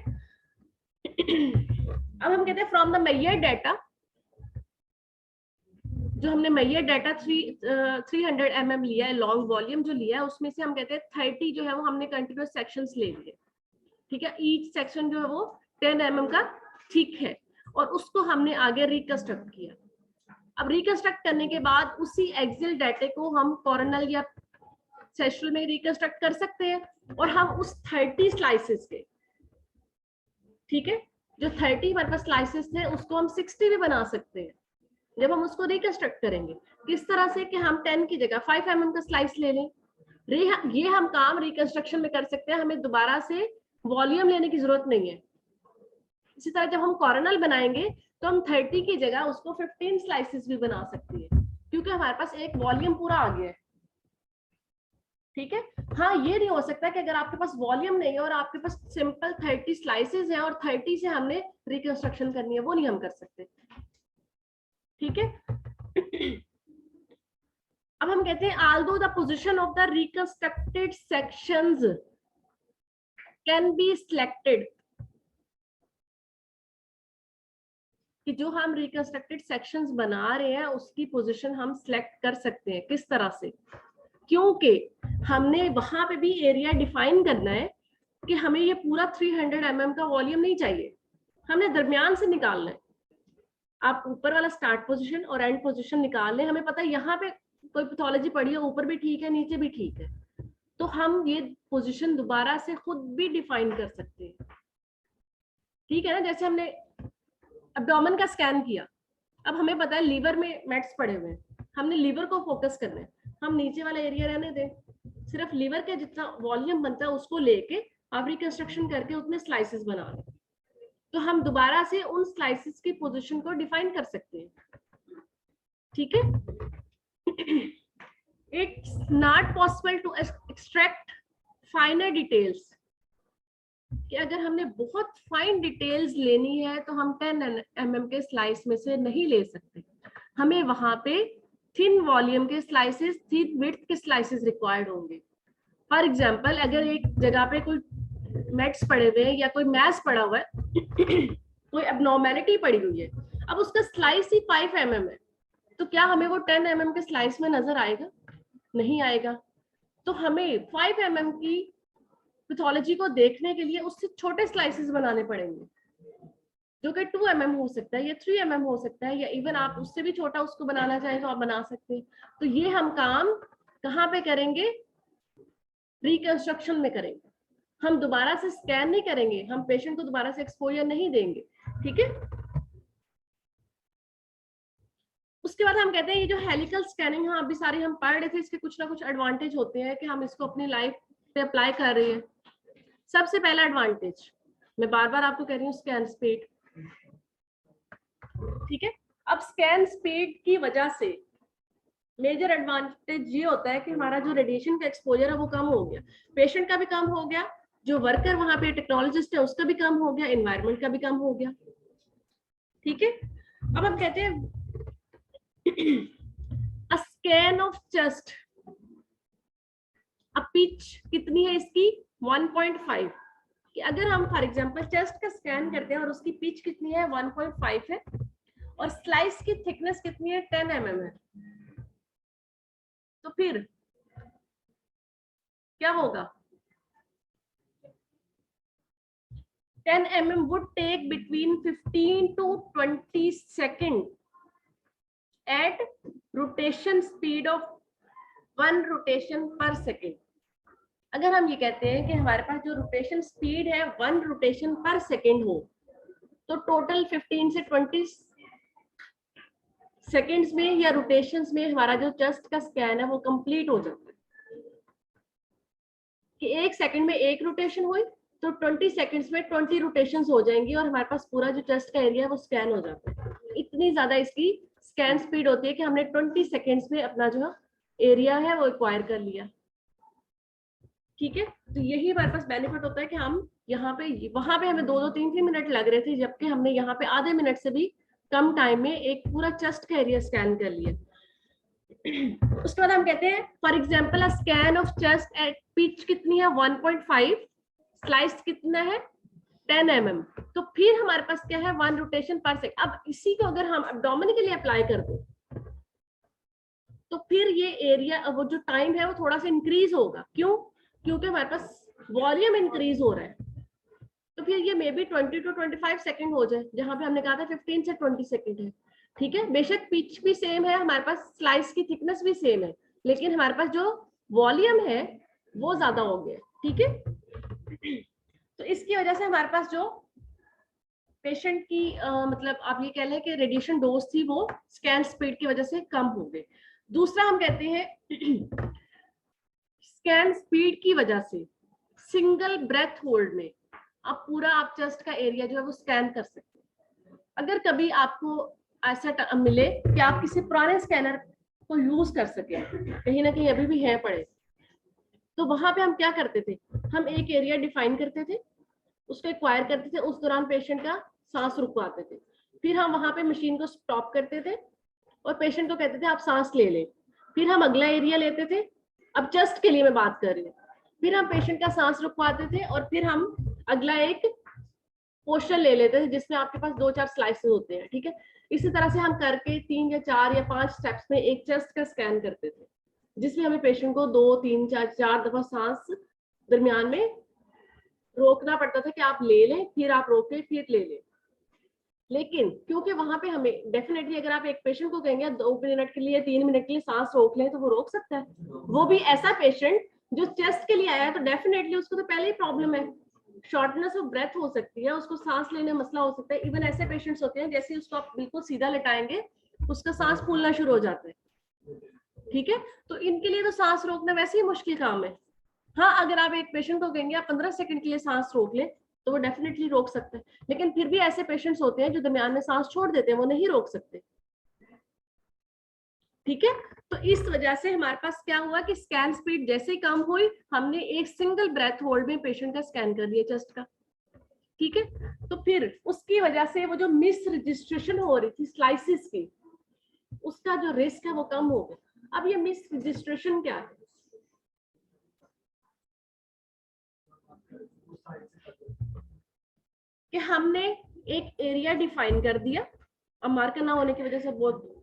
अब हम कहते हैं फ्रॉम द मेजर्ड डाटा, जो हमने मेजर्ड डाटा 300 mm लिया है, लॉन्ग वॉल्यूम जो लिया है, उसमें से हम कहते हैं 30 जो है वो हमने कंटिन्यूअस सेक्शंस ले लिए, ठीक है। ईच सेक्शन जो है वो 10 mm का ठीक है, और उसको हमने आगे रिकंस्ट्रक्ट किया। अब रिकंस्ट्रक्ट करने के बाद उसी एक्सियल डाटा को हम कॉर्नल या सेक्शुअल में रिकंस्ट्रक्ट कर सकते हैं, और हम उस 30 स्लाइसेस के, ठीक है, जो 30 हमारे पास स्लाइसेस थे उसको हम 60 भी बना सकते हैं जब हम उसको रिकंस्ट्रक्ट करेंगे। किस तरह से कि हम 10 की जगह 5 mm का स्लाइस ले लें। ये हम काम रिकंस्ट्रक्शन में कर सकते हैं, हमें दोबारा से वॉल्यूम लेने की जरूरत नहीं है। इसी तरह जब हम कॉर्नल बनाएंगे तो हम 30 की जगह उसको 15 स्लाइसेस भी बना सकते हैं, क्योंकि हमारे पास एक वॉल्यूम पूरा आ गया है, ठीक है। हाँ, ये नहीं हो सकता कि अगर आपके पास वॉल्यूम नहीं है और आपके पास सिंपल 30 स्लाइसेस हैं और 30 से हमने रिकंस्ट्रक्शन करनी है, वो नहीं हम कर सकते, ठीक है। अब हम कहते हैं although the position of the reconstructed sections can be selected, कि जो हम रिकंस्ट्रक्टेड सेक्शंस बना रहे हैं उसकी पोजीशन हम सिलेक्ट कर सकते हैं। किस तरह से? क्योंकि हमने वहां पे भी एरिया डिफाइन करना है कि हमें ये पूरा 300 mm का वॉल्यूम नहीं चाहिए, हमने दरमियान से निकालना है। आप ऊपर वाला स्टार्ट पोजीशन और एंड पोजीशन निकाल लें, हमें पता है यहाँ पे कोई पैथोलॉजी पड़ी है, ऊपर भी ठीक है नीचे भी ठीक है, तो हम ये पोजीशन दोबारा से खुद भी डिफाइन कर सकते हैं, ठीक है ना। जैसे हमने एब्डोमेन का स्कैन किया, अब हमें पता है लीवर में मेट्स पड़े हुए हैं, हमने लीवर को फोकस करना है, हम नीचे वाला एरिया रहने दें, सिर्फ लीवर के जितना वॉल्यूम बनता है उसको लेके आप रिकंस्ट्रक्शन करके उसमें स्लाइसेस बना लें, तो हम दोबारा से उन स्लाइसेस की पोजीशन को डिफाइन कर सकते हैं, ठीक है। It's not possible to extract finer details, कि अगर हमने बहुत फाइन डिटेल्स लेनी है तो हम 10 mm के स्लाइस में से नहीं ले सकते, हमें वहां पे थिन वॉल्यूम के स्लाइसेस, थिन विड्थ के स्लाइसेस रिक्वायर्ड होंगे। फॉर एग्जांपल, अगर एक जगह पे कोई मेट्स पड़े हुए हैं या कोई मैस पड़ा हुआ है, कोई एबनॉर्मेलिटी पड़ी हुई है, अब उसका स्लाइस ही 5 mm है, तो क्या हमें वो 10 mm के स्लाइस में नजर आएगा? नहीं आएगा। तो हमें 5 mm की पैथोलॉजी को देखने के लिए उससे छोटे स्लाइसेस बनाने पड़ेंगे, जो कि 2 mm हो सकता है या 3 mm हो सकता है, या इवन आप उससे भी छोटा उसको बनाना चाहें तो आप बना सकते हैं। तो ये हम काम कहाँ पे करेंगे? रिकंस्ट्रक्शन में करेंगे। हम दोबारा से स्कैन नहीं करेंगे, हम पेशेंट को दोबारा से एक्सपोजर नहीं देंगे, ठीक है। उसके बाद हम कहते हैं ये जो हेलिकल स्कैनिंग, हाँ अभी सारी हम पढ़ रहे थे, इसके कुछ ना कुछ एडवांटेज होते हैं कि हम इसको अपनी लाइफ पे अप्लाई कर रहे हैं। सबसे पहला एडवांटेज, मैं बार बार आपको कह रही हूँ स्कैन स्पीड, ठीक है। अब स्कैन स्पीड की वजह से मेजर एडवांटेज ये होता है कि हमारा जो रेडिएशन का एक्सपोजर है वो कम हो गया, पेशेंट का भी कम हो गया, जो वर्कर वहां पे टेक्नोलॉजिस्ट है उसका भी कम हो गया, एनवायरनमेंट का भी कम हो गया, ठीक है। अब हम कहते हैं अ स्कैन ऑफ चेस्ट, अब पिच कितनी है इसकी 1.5, कि अगर हम फॉर एग्जांपल चेस्ट का स्कैन करते हैं और उसकी पिच कितनी है 1.5 है और स्लाइस की थिकनेस कितनी है 10 mm है, तो फिर क्या होगा, 10 mm would take between 15 to 20 seconds at rotation speed of 1 rotation per second। अगर हम ये कहते हैं कि हमारे पास जो रोटेशन स्पीड है 1 रोटेशन पर सेकेंड हो, तो टोटल 15 से 20 सेकेंड्स में या रोटेशंस में हमारा जो चेस्ट का स्कैन है वो कंप्लीट हो जाता है। कि एक सेकंड में एक रोटेशन हुई तो 20 सेकंड्स में 20 रोटेशंस हो जाएंगी और हमारे पास पूरा जो चेस्ट का एरिया है वो स्कैन हो जाता है। इतनी ज्यादा इसकी स्कैन स्पीड होती है कि हमने 20 सेकंड्स में अपना जो एरिया है वो एक्वायर कर लिया, ठीक है। तो यही हमारे पास बेनिफिट होता है कि हम यहाँ पे, वहां पे हमें 2-3 मिनट लग रहे थे, जबकि हमने यहाँ पे आधे मिनट से भी कम टाइम में एक पूरा चेस्ट का एरिया स्कैन कर लिया। उसके बाद हम कहते हैं for example a scan of chest at pitch कितनी है 1.5, स्लाइस कितना है 10 mm, तो फिर हमारे पास क्या है 1 रोटेशन पर सेकंड। अब इसी को अगर हम एब्डोमेन के लिए अप्लाई कर दें तो फिर ये एरिया, वो जो टाइम है वो थोड़ा सा इंक्रीज होगा, क्यों, क्योंकि हमारे पास वॉल्यूम इंक्रीज हो रहा है, तो फिर ये मे बी 20 to 25 सेकंड हो जाए, जहां पे हमने कहा था 15 से 20 सेकंड है, ठीक है। बेशक पिच भी सेम है, हमारे पास स्लाइस की थिकनेस भी सेम है, लेकिन हमारे पास जो वॉल्यूम है वो ज्यादा हो गया, ठीक है। तो इसकी वजह से हमारे पास जो पेशेंट की मतलब आप ये कह लें कि रेडिएशन डोज थी वो स्कैन स्पीड की वजह से कम हो गई। दूसरा हम कहते हैं स्कैन स्पीड की वजह से सिंगल ब्रेथ होल्ड में आप पूरा आप चेस्ट का एरिया जो है वो स्कैन कर सकते हैं। अगर कभी आपको ऐसा मिले कि आप किसी पुराने स्कैनर को यूज कर सके, कहीं ना कहीं अभी भी है पड़े, तो वहां पे हम क्या करते थे, हम एक एरिया डिफाइन करते थे, उसको एक्वायर करते थे, उस दौरान पेशेंट का सांस रुकवाते थे, फिर हम वहां पे मशीन को स्टॉप करते थे और पेशेंट को कहते थे आप सांस ले लें, फिर हम अगला एरिया लेते थे, अब चेस्ट के लिए मैं बात कर रही हूँ, फिर हम पेशेंट का सांस रुकवाते थे और फिर हम अगला एक पोर्शन ले लेते थे जिसमें आपके पास 2-4 स्लाइसेस होते हैं, ठीक है। इसी तरह से हम करके 3 या 4 या 5 स्टेप्स में एक चेस्ट का स्कैन करते थे, जिसमें हमें पेशेंट को 2-3-4 दफा सांस दरमियान में रोकना पड़ता था कि आप ले लें, फिर आप रोके, फिर ले लें। लेकिन क्योंकि वहां पे हमें डेफिनेटली अगर आप एक पेशेंट को कहेंगे 2 मिनट के लिए 3 मिनट के लिए सांस रोक लें तो वो रोक सकता है, वो भी ऐसा पेशेंट जो चेस्ट के लिए आया है, तो डेफिनेटली उसको तो पहले ही प्रॉब्लम है, शॉर्टनेस ऑफ ब्रेथ हो सकती है, उसको सांस लेने में मसला हो सकता है। इवन ऐसे पेशेंट्स होते हैं जैसे उसको आप बिल्कुल सीधा लेटाएंगे उसका सांस फूलना शुरू हो जाता है, ठीक है। तो इनके लिए तो सांस रोकना वैसे ही मुश्किल काम है। हाँ, अगर आप एक पेशेंट को कहेंगे आप 15 सेकंड के लिए सांस रोक ले तो वो डेफिनेटली रोक सकते हैं, लेकिन फिर भी ऐसे पेशेंट्स होते हैं जो दरमियान में सांस छोड़ देते हैं, वो नहीं रोक सकते, ठीक है। तो इस वजह से हमारे पास क्या हुआ कि स्कैन स्पीड जैसे ही कम हुई, हमने एक सिंगल ब्रेथ होल्ड में पेशेंट का स्कैन कर दिया चेस्ट का, ठीक है। तो फिर उसकी वजह से वो जो मिस रजिस्ट्रेशन हो रही थी स्लाइसिस की, उसका जो रिस्क है वो कम हो गया। अब ये मिस रजिस्ट्रेशन क्या है, कि हमने एक एरिया डिफाइन कर दिया, अब मार्कर ना होने की वजह से बहुत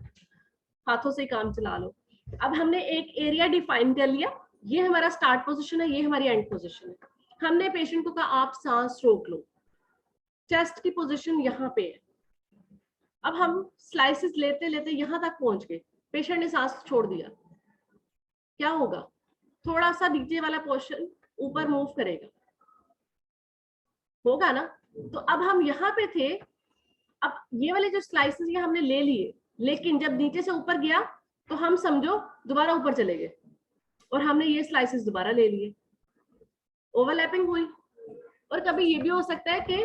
हाथों से काम चला लो। अब हमने एक एरिया डिफाइन कर लिया, ये हमारा स्टार्ट पोजीशन है, ये हमारी एंड पोजीशन है। हमने पेशेंट को कहा आप सांस रोक लो, चेस्ट की पोजीशन यहाँ पे है। अब हम स्लाइसेस लेते लेते यहाँ तक पहुंच गए, पेशेंट ने सांस छोड़ दिया, क्या होगा, थोड़ा सा नीचे वाला पोर्शन ऊपर मूव करेगा, होगा ना। तो अब हम यहाँ पे थे, अब ये वाले जो स्लाइसेस ये हमने ले लिए, लेकिन जब नीचे से ऊपर गया तो हम समझो दोबारा ऊपर चले गए और हमने ये स्लाइसेस दोबारा ले लिए, ओवरलैपिंग हुई, और कभी ये भी हो सकता है कि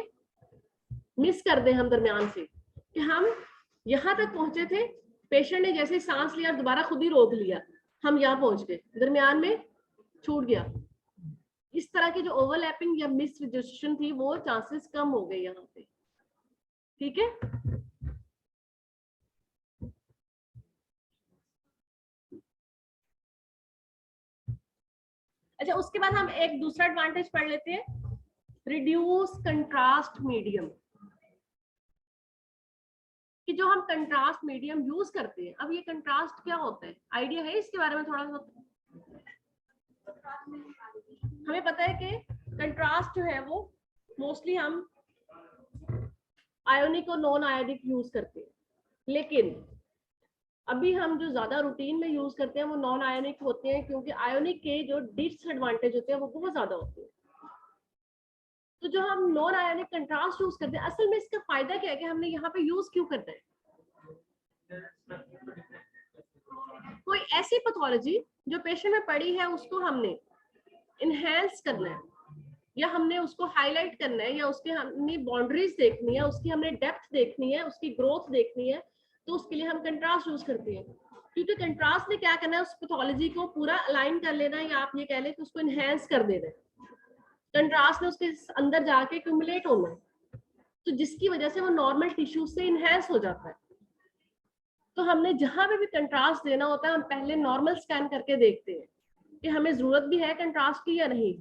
मिस कर दें हम दरमियान से, कि हम यहाँ तक पहुंचे थे, पेशेंट ने जैसे सांस लिया दोबारा खुद ही रोक लिया, हम यहाँ पहुंच गए, दरमियान में छूट गया। इस तरह की जो ओवरलैपिंग या मिस रजिस्ट्रेशन थी वो चांसेस कम हो गए यहाँ पे। ठीक है, अच्छा उसके बाद हम एक दूसरा एडवांटेज पढ़ लेते हैं, रिड्यूस कंट्रास्ट मीडियम। कि जो हम कंट्रास्ट मीडियम यूज करते हैं, अब ये कंट्रास्ट क्या होता है, आइडिया है इसके बारे में थोड़ा सा? हमें पता है कि कंट्रास्ट जो है वो मोस्टली हम आयोनिक और नॉन आयोनिक यूज करते हैं, लेकिन अभी हम जो ज्यादा रूटीन में यूज करते हैं वो नॉन आयोनिक होते हैं, क्योंकि आयोनिक के जो डिसएडवांटेज होते हैं वो बहुत ज्यादा होते हैं। तो जो हम नॉन आयोनिक कंट्रास्ट यूज करते हैं, असल में इसका फायदा क्या है कि हमने यहाँ पे यूज क्यों करना है? कोई ऐसी पैथोलॉजी जो पेशेंट में पड़ी है उसको हमने इनहेंस करना है, या हमने उसको हाईलाइट करना है, या उसके हमने बाउंड्रीज देखनी है, उसकी हमने डेप्थ देखनी है, उसकी ग्रोथ देखनी है, तो उसके लिए हम कंट्रास्ट यूज करते हैं। क्योंकि कंट्रास्ट ने क्या करना है, उस पैथोलॉजी को पूरा अलाइन कर लेना है, या आप ये कह लें कि उसको इनहेंस कर देना है। कंट्रास्ट ने उसके अंदर जाके एक्यूमुलेट होना है, तो जिसकी वजह से वो नॉर्मल टिश्यू से इनहेंस हो जाता है। तो हमने जहां पे भी कंट्रास्ट देना होता है, हम पहले नॉर्मल स्कैन करके देखते हैं कि हमें जरूरत भी है कंट्रास्ट की या नहीं,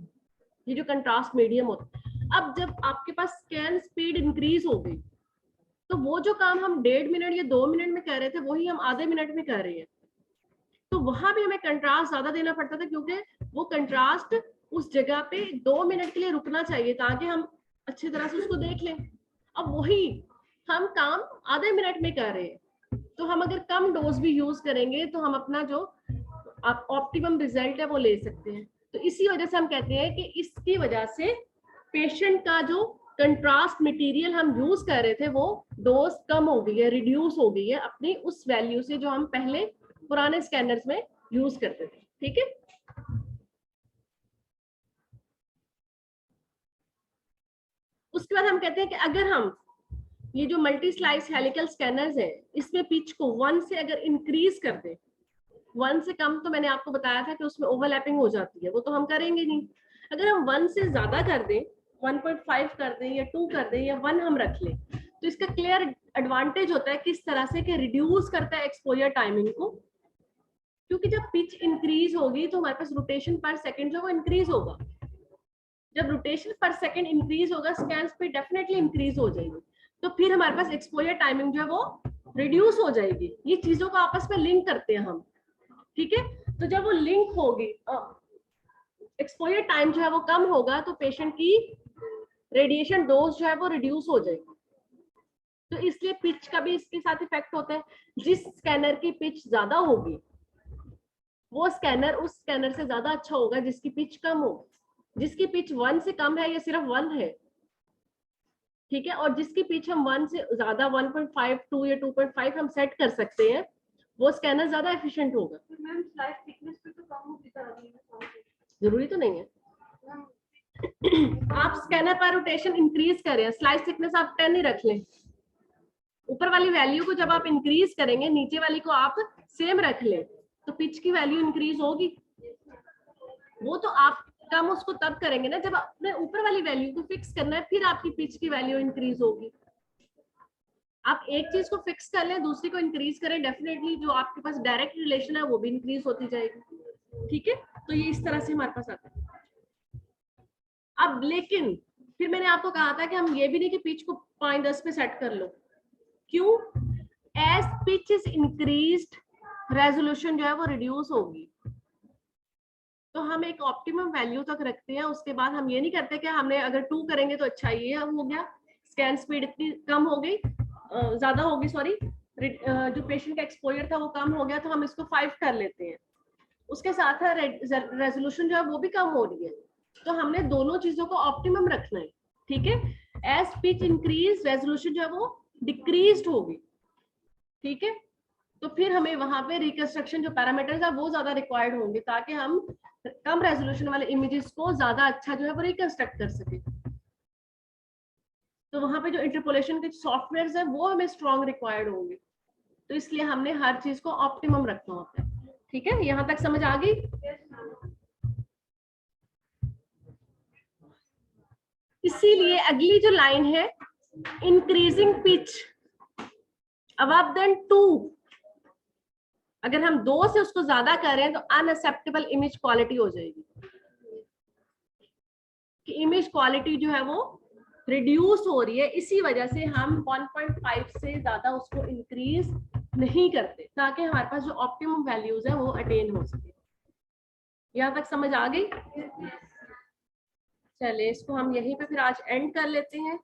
ये जो कंट्रास्ट मीडियम होता है। अब जब आपके पास स्कैन स्पीड इंक्रीज हो गई, तो वो जो काम हम 1.5 मिनट या 2 मिनट में कर रहे थे वही हम आधे मिनट में कर रहे हैं। तो वहां भी हमें कंट्रास्ट ज्यादा देना पड़ता था, क्योंकि वो कंट्रास्ट उस जगह पे 2 मिनट के लिए रुकना चाहिए ताकि हम अच्छी तरह से उसको देख लें। अब वही हम काम आधे मिनट में कर रहे हैं, तो हम अगर कम डोज भी यूज करेंगे तो हम अपना जो ऑप्टिमम रिजल्ट है वो ले सकते हैं। तो इसी वजह से हम कहते हैं कि इसकी वजह से पेशेंट का जो कंट्रास्ट मटेरियल हम यूज कर रहे थे वो डोज कम हो गई है, रिड्यूस हो गई है अपनी उस वैल्यू से जो हम पहले पुराने स्कैनर्स में यूज करते थे। ठीक है, उसके बाद हम कहते हैं कि अगर हम ये जो मल्टी स्लाइस हेलिकल स्कैनर्स है, इसमें पिच को 1 से अगर इंक्रीज कर दे, 1 से कम तो मैंने आपको बताया था कि उसमें ओवरलैपिंग हो जाती है, वो तो हम करेंगे नहीं। अगर हम 1 से ज्यादा कर दें, 1.5 कर दें या 2 कर दें या 1 हम रख लें, तो इसका क्लियर एडवांटेज होता है किस तरह से कि रिड्यूस करता है एक्सपोजर टाइमिंग को। क्योंकि जब पिच इंक्रीज होगी तो हमारे पास रोटेशन पर सेकंड जो वो इंक्रीज होगा, जब रोटेशन पर सेकंड इंक्रीज होगा स्कैन स्पीड डेफिनेटली इंक्रीज हो जाएगी, तो फिर हमारे पास एक्सपोजर टाइमिंग जो है वो रिड्यूस हो जाएगी। ये चीजों को आपस में लिंक करते हैं हम। ठीक है, तो जब वो लिंक होगी, एक्सपोजर टाइम जो है वो कम होगा, तो पेशेंट की रेडिएशन डोज जो है वो रिड्यूस हो जाएगी। तो इसलिए पिच का भी इसके साथ इफेक्ट होता है। जिस स्कैनर की पिच ज्यादा होगी वो स्कैनर उस स्कैनर से ज्यादा अच्छा होगा जिसकी पिच कम हो। जिसकी पिच 1 से कम है या सिर्फ 1 है, ठीक है, और जिसकी पिच हम 1 से ज्यादा 1.5, 2 या 2.5 हम सेट कर सकते हैं, वो स्कैनर ज्यादा एफिशिएंट होगा। मैम स्लाइस थिकनेस पे तो कम होती है, जरूरी तो नहीं है। आप स्कैनर पर रोटेशन इंक्रीज करें, स्लाइस थिकनेस आप 10 ही रख लें, ऊपर वाली वैल्यू को जब आप इंक्रीज करेंगे नीचे वाली को आप सेम रख लें, तो पिच की वैल्यू इंक्रीज होगी। वो तो आप कम उसको तब करेंगे ना जब आपने ऊपर वाली वैल्यू को फिक्स करना है, फिर आपकी पिच की वैल्यू इंक्रीज होगी। आप एक चीज को फिक्स कर लें, दूसरी को इंक्रीज करें, डेफिनेटली जो आपके पास डायरेक्ट रिलेशन है वो भी इंक्रीज होती जाएगी। ठीक है, तो ये इस तरह से हमारे पास आता है। अब लेकिन फिर मैंने आपको कहा था कि हम ये भी नहीं कि पिच को 5-10 पे सेट कर लो। क्यों? As pitch is increased resolution जो है वो रिड्यूस होगी। तो हम एक ऑप्टिमम वैल्यू तक रखते हैं, उसके बाद हम ये नहीं करते कि हमने अगर 2 करेंगे तो अच्छा ये हो गया, स्कैन स्पीड इतनी कम हो गई, ज्यादा होगी सॉरी, जो पेशेंट का एक्सपोजर था वो कम हो गया तो हम इसको 5 कर लेते हैं, उसके साथ रेजोल्यूशन जो है वो भी कम हो रही है। तो हमने दोनों चीजों को ऑप्टिमम रखना है। ठीक है, एज पिच इंक्रीज रेजोल्यूशन जो है वो डिक्रीज होगी। ठीक है, तो फिर हमें वहां पे रिकंस्ट्रक्शन जो पैरामीटर्स है वो ज्यादा रिक्वायर्ड होंगे ताकि हम कम रेजोल्यूशन वाले इमेजेस को ज्यादा अच्छा जो है वो रिकंस्ट्रक्ट कर सके। तो वहां पे जो इंटरपोलेशन के सॉफ्टवेयर हैं वो हमें स्ट्रॉन्ग रिक्वायर्ड होंगे, तो इसलिए हमने हर चीज को ऑप्टिमम रखना होता है। ठीक है, यहाँ तक समझ आ गई? इसीलिए अगली जो लाइन है, इंक्रीजिंग पिच अबव देन 2, अगर हम 2 से उसको ज्यादा करें तो अनएक्सेप्टेबल इमेज क्वालिटी हो जाएगी, कि इमेज क्वालिटी जो है वो रिड्यूस हो रही है, इसी वजह से हम 1.5 से ज्यादा उसको इंक्रीज नहीं करते, ताकि हमारे पास जो ऑप्टिमम वैल्यूज है वो अटेन हो सके। यहाँ तक समझ आ गई? चले इसको हम यहीं पे फिर आज एंड कर लेते हैं।